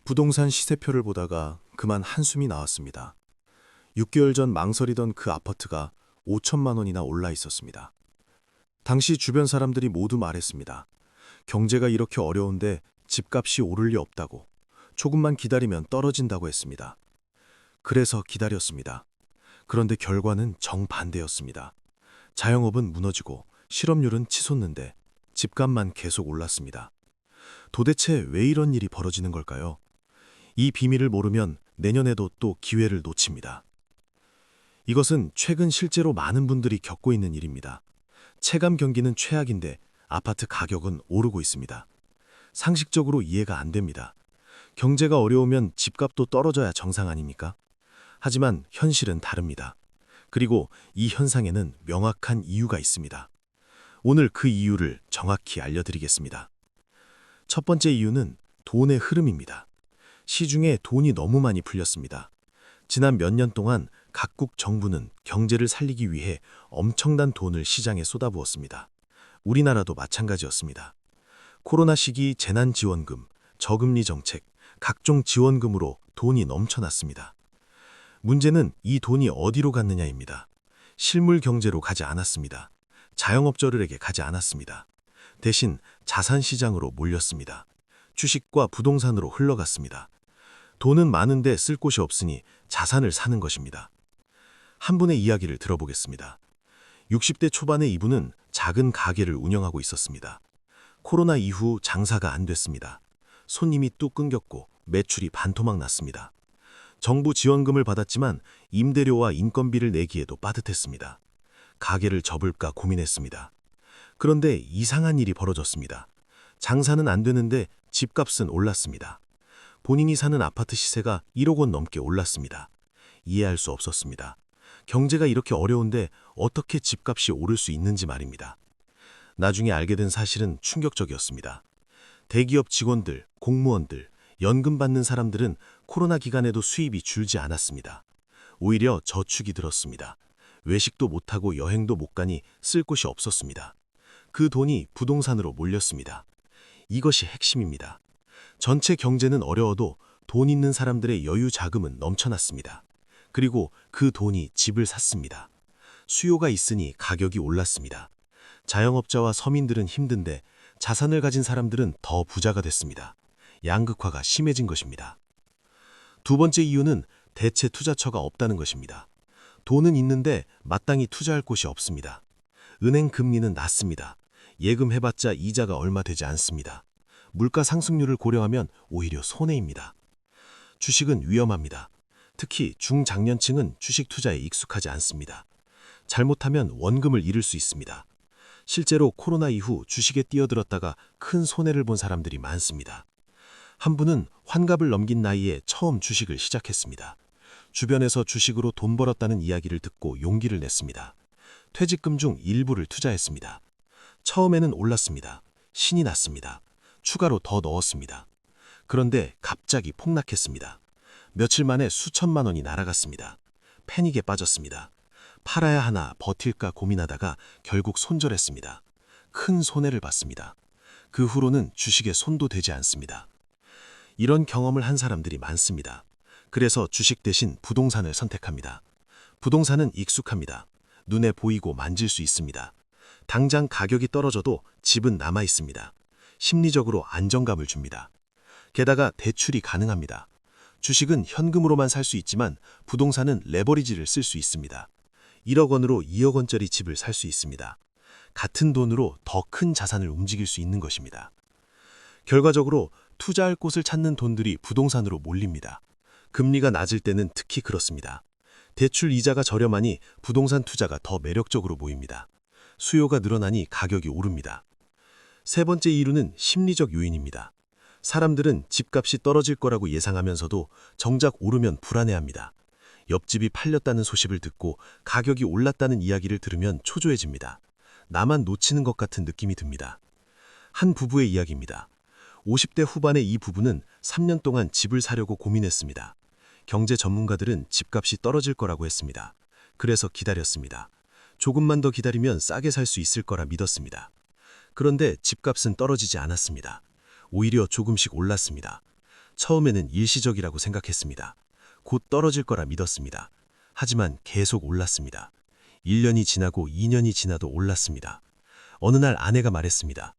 부동산 시세표를 보다가 그만 한숨이 나왔습니다. 6개월 전 망설이던 그 아파트가 5천만 원이나 올라 있었습니다. 당시 주변 사람들이 모두 말했습니다. 경제가 이렇게 어려운데 집값이 오를 리 없다고, 조금만 기다리면 떨어진다고 했습니다. 그래서 기다렸습니다. 그런데 결과는 정반대였습니다. 자영업은 무너지고 실업률은 치솟는데 집값만 계속 올랐습니다. 도대체 왜 이런 일이 벌어지는 걸까요? 이 비밀을 모르면 내년에도 또 기회를 놓칩니다. 이것은 최근 실제로 많은 분들이 겪고 있는 일입니다. 체감 경기는 최악인데 아파트 가격은 오르고 있습니다. 상식적으로 이해가 안 됩니다. 경제가 어려우면 집값도 떨어져야 정상 아닙니까? 하지만 현실은 다릅니다. 그리고 이 현상에는 명확한 이유가 있습니다. 오늘 그 이유를 정확히 알려드리겠습니다. 첫 번째 이유는 돈의 흐름입니다. 시중에 돈이 너무 많이 풀렸습니다. 지난 몇 년 동안 각국 정부는 경제를 살리기 위해 엄청난 돈을 시장에 쏟아부었습니다. 우리나라도 마찬가지였습니다. 코로나 시기 재난지원금, 저금리 정책, 각종 지원금으로 돈이 넘쳐났습니다. 문제는 이 돈이 어디로 갔느냐입니다. 실물 경제로 가지 않았습니다. 자영업자들에게 가지 않았습니다. 대신 자산시장으로 몰렸습니다. 주식과 부동산으로 흘러갔습니다. 돈은 많은데 쓸 곳이 없으니 자산을 사는 것입니다. 한 분의 이야기를 들어보겠습니다. 60대 초반의 이분은 작은 가게를 운영하고 있었습니다. 코로나 이후 장사가 안 됐습니다. 손님이 뚝 끊겼고 매출이 반토막 났습니다. 정부 지원금을 받았지만 임대료와 인건비를 내기에도 빠듯했습니다. 가게를 접을까 고민했습니다. 그런데 이상한 일이 벌어졌습니다. 장사는 안 되는데 집값은 올랐습니다. 본인이 사는 아파트 시세가 1억 원 넘게 올랐습니다. 이해할 수 없었습니다. 경제가 이렇게 어려운데 어떻게 집값이 오를 수 있는지 말입니다. 나중에 알게 된 사실은 충격적이었습니다. 대기업 직원들, 공무원들, 연금 받는 사람들은 코로나 기간에도 수입이 줄지 않았습니다. 오히려 저축이 들었습니다. 외식도 못하고 여행도 못 가니 쓸 곳이 없었습니다. 그 돈이 부동산으로 몰렸습니다. 이것이 핵심입니다. 전체 경제는 어려워도 돈 있는 사람들의 여유 자금은 넘쳐났습니다. 그리고 그 돈이 집을 샀습니다. 수요가 있으니 가격이 올랐습니다. 자영업자와 서민들은 힘든데 자산을 가진 사람들은 더 부자가 됐습니다. 양극화가 심해진 것입니다. 두 번째 이유는 대체 투자처가 없다는 것입니다. 돈은 있는데 마땅히 투자할 곳이 없습니다. 은행 금리는 낮습니다. 예금해봤자 이자가 얼마 되지 않습니다. 물가 상승률을 고려하면 오히려 손해입니다. 주식은 위험합니다. 특히 중장년층은 주식 투자에 익숙하지 않습니다. 잘못하면 원금을 잃을 수 있습니다. 실제로 코로나 이후 주식에 뛰어들었다가 큰 손해를 본 사람들이 많습니다. 한 분은 환갑을 넘긴 나이에 처음 주식을 시작했습니다. 주변에서 주식으로 돈 벌었다는 이야기를 듣고 용기를 냈습니다. 퇴직금 중 일부를 투자했습니다. 처음에는 올랐습니다. 신이 났습니다. 추가로 더 넣었습니다. 그런데 갑자기 폭락했습니다. 며칠 만에 수천만 원이 날아갔습니다. 패닉에 빠졌습니다. 팔아야 하나 버틸까 고민하다가 결국 손절했습니다. 큰 손해를 봤습니다. 그 후로는 주식에 손도 대지 않습니다. 이런 경험을 한 사람들이 많습니다. 그래서 주식 대신 부동산을 선택합니다. 부동산은 익숙합니다. 눈에 보이고 만질 수 있습니다. 당장 가격이 떨어져도 집은 남아 있습니다. 심리적으로 안정감을 줍니다. 게다가 대출이 가능합니다. 주식은 현금으로만 살 수 있지만 부동산은 레버리지를 쓸 수 있습니다. 1억 원으로 2억 원짜리 집을 살 수 있습니다. 같은 돈으로 더 큰 자산을 움직일 수 있는 것입니다. 결과적으로 투자할 곳을 찾는 돈들이 부동산으로 몰립니다. 금리가 낮을 때는 특히 그렇습니다. 대출 이자가 저렴하니 부동산 투자가 더 매력적으로 보입니다. 수요가 늘어나니 가격이 오릅니다. 세 번째 이유는 심리적 요인입니다. 사람들은 집값이 떨어질 거라고 예상하면서도 정작 오르면 불안해합니다. 옆집이 팔렸다는 소식을 듣고 가격이 올랐다는 이야기를 들으면 초조해집니다. 나만 놓치는 것 같은 느낌이 듭니다. 한 부부의 이야기입니다. 50대 후반의 이 부부는 3년 동안 집을 사려고 고민했습니다. 경제 전문가들은 집값이 떨어질 거라고 했습니다. 그래서 기다렸습니다. 조금만 더 기다리면 싸게 살 수 있을 거라 믿었습니다. 그런데 집값은 떨어지지 않았습니다. 오히려 조금씩 올랐습니다. 처음에는 일시적이라고 생각했습니다. 곧 떨어질 거라 믿었습니다. 하지만 계속 올랐습니다. 1년이 지나고 2년이 지나도 올랐습니다. 어느 날 아내가 말했습니다.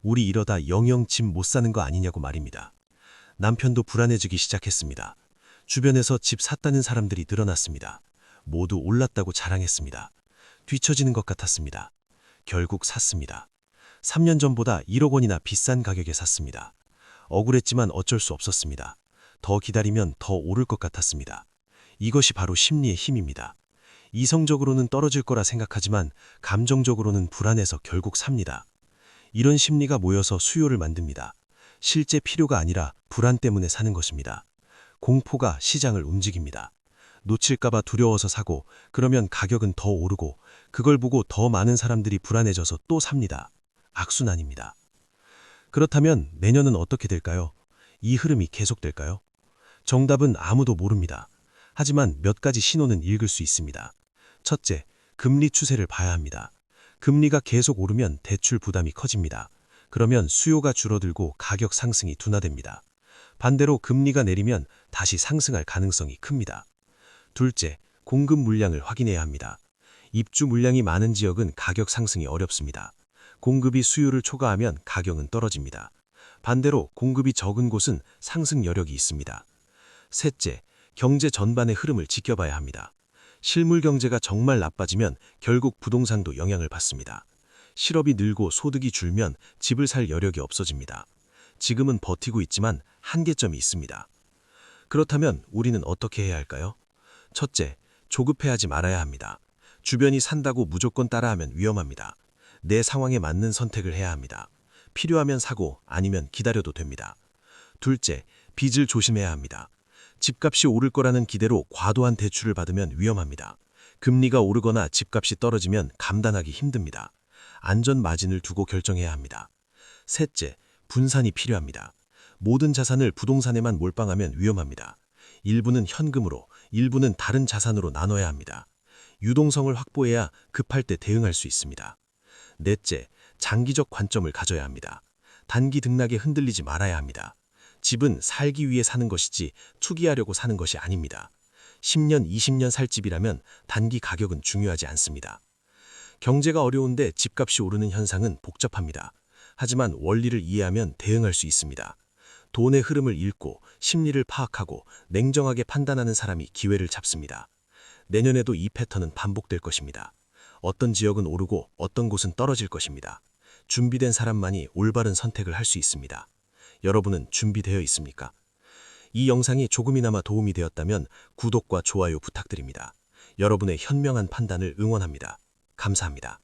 우리 이러다 영영 집 못 사는 거 아니냐고 말입니다. 남편도 불안해지기 시작했습니다. 주변에서 집 샀다는 사람들이 늘어났습니다. 모두 올랐다고 자랑했습니다. 뒤처지는 것 같았습니다. 결국 샀습니다. 3년 전보다 1억 원이나 비싼 가격에 샀습니다. 억울했지만 어쩔 수 없었습니다. 더 기다리면 더 오를 것 같았습니다. 이것이 바로 심리의 힘입니다. 이성적으로는 떨어질 거라 생각하지만 감정적으로는 불안해서 결국 삽니다. 이런 심리가 모여서 수요를 만듭니다. 실제 필요가 아니라 불안 때문에 사는 것입니다. 공포가 시장을 움직입니다. 놓칠까봐 두려워서 사고, 그러면 가격은 더 오르고, 그걸 보고 더 많은 사람들이 불안해져서 또 삽니다. 악순환입니다. 그렇다면 내년은 어떻게 될까요? 이 흐름이 계속될까요? 정답은 아무도 모릅니다. 하지만 몇 가지 신호는 읽을 수 있습니다. 첫째, 금리 추세를 봐야 합니다. 금리가 계속 오르면 대출 부담이 커집니다. 그러면 수요가 줄어들고 가격 상승이 둔화됩니다. 반대로 금리가 내리면 다시 상승할 가능성이 큽니다. 둘째, 공급 물량을 확인해야 합니다. 입주 물량이 많은 지역은 가격 상승이 어렵습니다. 공급이 수요를 초과하면 가격은 떨어집니다. 반대로 공급이 적은 곳은 상승 여력이 있습니다. 셋째, 경제 전반의 흐름을 지켜봐야 합니다. 실물 경제가 정말 나빠지면 결국 부동산도 영향을 받습니다. 실업이 늘고 소득이 줄면 집을 살 여력이 없어집니다. 지금은 버티고 있지만 한계점이 있습니다. 그렇다면 우리는 어떻게 해야 할까요? 첫째, 조급해하지 말아야 합니다. 주변이 산다고 무조건 따라하면 위험합니다. 내 상황에 맞는 선택을 해야 합니다. 필요하면 사고 아니면 기다려도 됩니다. 둘째, 빚을 조심해야 합니다. 집값이 오를 거라는 기대로 과도한 대출을 받으면 위험합니다. 금리가 오르거나 집값이 떨어지면 감당하기 힘듭니다. 안전 마진을 두고 결정해야 합니다. 셋째, 분산이 필요합니다. 모든 자산을 부동산에만 몰빵하면 위험합니다. 일부는 현금으로, 일부는 다른 자산으로 나눠야 합니다. 유동성을 확보해야 급할 때 대응할 수 있습니다. 넷째, 장기적 관점을 가져야 합니다. 단기 등락에 흔들리지 말아야 합니다. 집은 살기 위해 사는 것이지 투기하려고 사는 것이 아닙니다. 10년, 20년 살 집이라면 단기 가격은 중요하지 않습니다. 경제가 어려운데 집값이 오르는 현상은 복잡합니다. 하지만 원리를 이해하면 대응할 수 있습니다. 돈의 흐름을 읽고 심리를 파악하고 냉정하게 판단하는 사람이 기회를 잡습니다. 내년에도 이 패턴은 반복될 것입니다. 어떤 지역은 오르고 어떤 곳은 떨어질 것입니다. 준비된 사람만이 올바른 선택을 할 수 있습니다. 여러분은 준비되어 있습니까? 이 영상이 조금이나마 도움이 되었다면 구독과 좋아요 부탁드립니다. 여러분의 현명한 판단을 응원합니다. 감사합니다.